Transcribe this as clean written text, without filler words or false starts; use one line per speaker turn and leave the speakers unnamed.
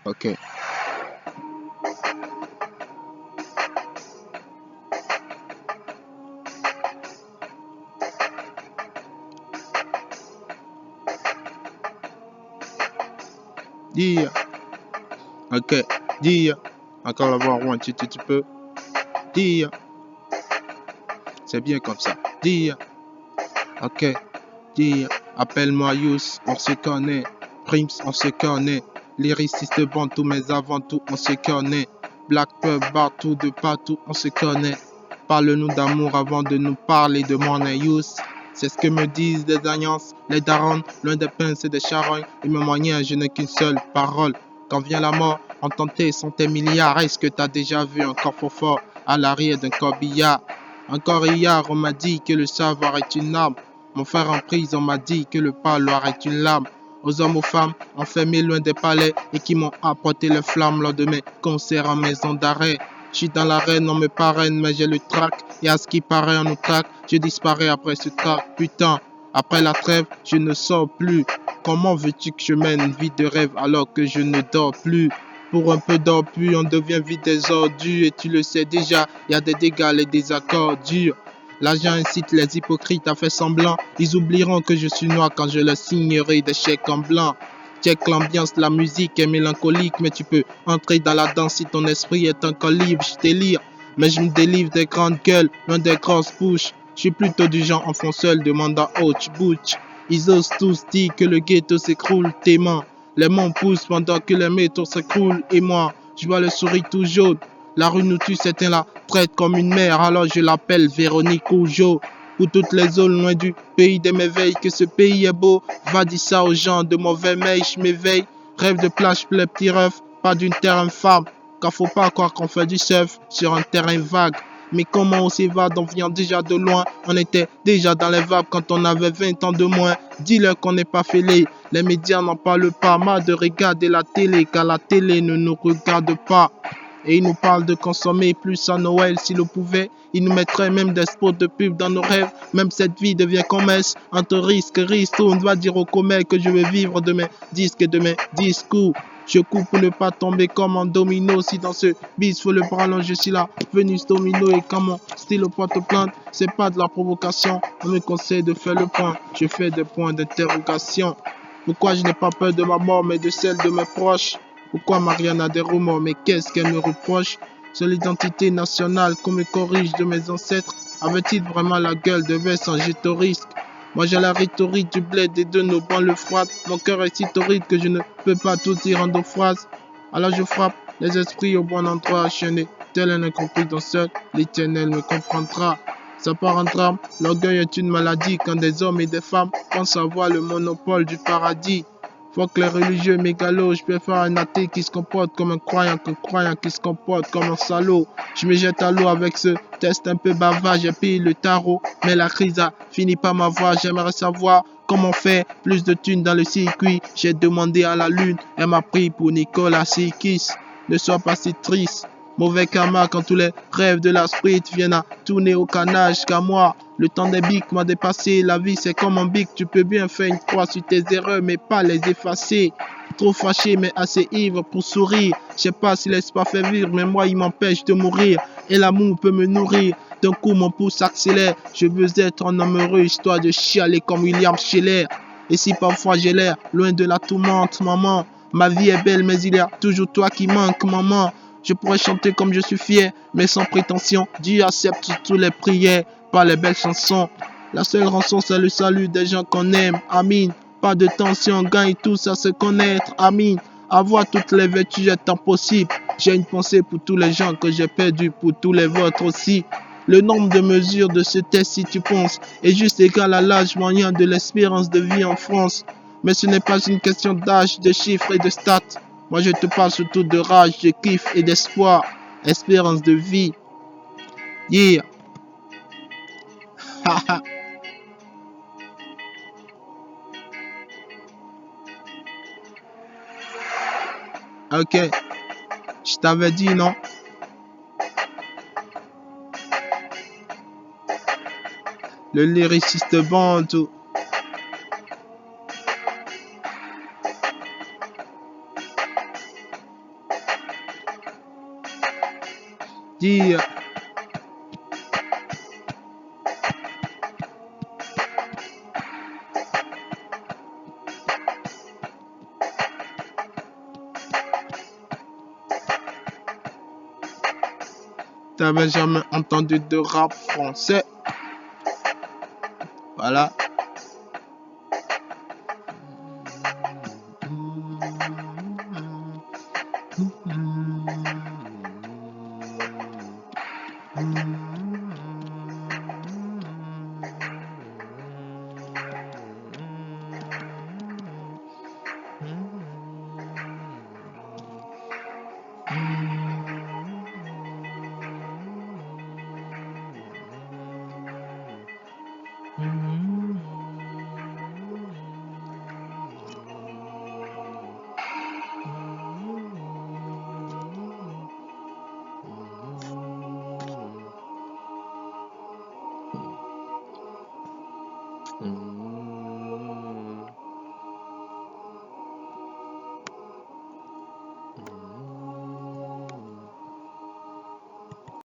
Ok. Dia. Ok. Dia. Encore la voix un petit peu. Dia. C'est bien comme ça. Dia. Ok. Dia. Appelle-moi Yous, on se connaît. Prims, on se connaît. Lyriciste bon, tous mes avant tout, on se connaît. Black Pub, partout, de partout, on se connaît. Parle-nous d'amour avant de nous parler de monnaie, Yous. C'est ce que me disent les alliances, les darons, loin des pinces et des charognes. Et mes moyens, je n'ai qu'une seule parole. Quand vient la mort, en tenter sont tes milliards. Est-ce que t'as déjà vu un coffre fort à l'arrière d'un corbillard? Encore hier, on m'a dit que le savoir est une arme. Mon frère en prison m'a dit que le parloir est une lame. Aux hommes, aux femmes, enfermés loin des palais et qui m'ont apporté les flammes lors de mes concerts en maison d'arrêt. Je suis dans l'arène, on me parraine, mais j'ai le trac. Et à ce qui paraît, on nous traque. Je disparais après ce trac. Putain, après la trêve, je ne sors plus. Comment veux-tu que je mène une vie de rêve alors que je ne dors plus? Pour un peu d'or, puis on devient vite des ordures. Et tu le sais déjà, il y a des dégâts et des accords durs. L'argent incite les hypocrites à faire semblant. Ils oublieront que je suis noir quand je leur signerai des chèques en blanc. Check l'ambiance, la musique est mélancolique, mais tu peux entrer dans la danse si ton esprit est encore libre. Je délire, mais je me délivre des grandes gueules, loin des grosses bouches. Je suis plutôt du genre enfant seul, demandant Ouch Butch. Ils osent tous dire que le ghetto s'écroule, témoin. Les monts poussent pendant que les métaux s'écroulent, et moi, je vois le sourire tout jaune. La rue nous tue, certains la traite comme une mère, alors je l'appelle Véronique Oujo. Pour toutes les zones loin du pays de m'éveil, que ce pays est beau, va dire ça aux gens de mauvais mail, je m'éveille. Rêve de plage, les petits refs, pas d'une terre infâme, car faut pas croire qu'on fait du surf sur un terrain vague. Mais comment on s'évade, on vient déjà de loin, on était déjà dans les vagues quand on avait 20 ans de moins. Dis-leur qu'on n'est pas fêlé, les médias n'en parlent pas, mal de regarder la télé, car la télé ne nous regarde pas. Et ils nous parlent de consommer plus à Noël s'ils le pouvaient. Ils nous mettraient même des spots de pub dans nos rêves. Même cette vie devient commerce. Entre risque et risque, on va dire au commerce que je vais vivre de mes disques et de mes discours. Je coupe pour ne pas tomber comme un domino. Si dans ce bis faut le ballon, je suis là. Venus domino et quand mon style porte plainte, c'est pas de la provocation. On me conseille de faire le point. Je fais des points d'interrogation. Pourquoi je n'ai pas peur de ma mort mais de celle de mes proches? Pourquoi Marianne a des remords, mais qu'est-ce qu'elle me reproche? Sur l'identité nationale qu'on me corrige de mes ancêtres. Avait-il vraiment la gueule de Vincent risque? Moi j'ai la rhétorique du bled et de nos banlieues froides. Mon cœur est si torride que je ne peux pas tout dire en deux phrases. Alors je frappe les esprits au bon endroit, chaîné. Tel un incompris dans seul, l'Éternel me comprendra. Ça part en drame, l'orgueil est une maladie quand des hommes et des femmes pensent avoir le monopole du paradis. Faut que les religieux mégalos, je préfère un athée qui se comporte comme un croyant qu'un croyant qui se comporte comme un salaud. Je me jette à l'eau avec ce test un peu bavard, j'ai payé le tarot, mais la crise a fini par m'avoir. J'aimerais savoir comment faire plus de thunes dans le circuit. J'ai demandé à la lune, elle m'a pris pour Nicolas Sirkis. Ne sois pas si triste. Mauvais karma quand tous les rêves de la street viennent à tourner au canage qu'à moi. Le temps des bics m'a dépassé, la vie c'est comme un bic, tu peux bien faire une croix sur tes erreurs mais pas les effacer. Trop fâché mais assez ivre pour sourire, je sais pas si l'espoir fait vivre mais moi il m'empêche de mourir. Et l'amour peut me nourrir, d'un coup mon pouce accélère, je veux être un homme heureux histoire de chialer comme William Scheller. Et si parfois j'ai l'air loin de la tourmente, maman, ma vie est belle mais il y a toujours toi qui manque, maman. Je pourrais chanter comme je suis fier, mais sans prétention. Dieu accepte toutes les prières, pas les belles chansons. La seule rançon, c'est le salut des gens qu'on aime. Amin. Pas de tension, on gagne tous à se connaître. Amin. Avoir toutes les vertus est impossible. J'ai une pensée pour tous les gens que j'ai perdus, pour tous les vôtres aussi. Le nombre de mesures de ce test, si tu penses, est juste égal à l'âge moyen de l'espérance de vie en France. Mais ce n'est pas une question d'âge, de chiffres et de stats. Moi je te parle surtout de rage, de kiff et d'espoir. Espérance de vie. Yeah. Ok. Je t'avais dit non. Le lyriciste bantou. Dia. T'avais jamais entendu de rap français? Voilà. Mm-hmm.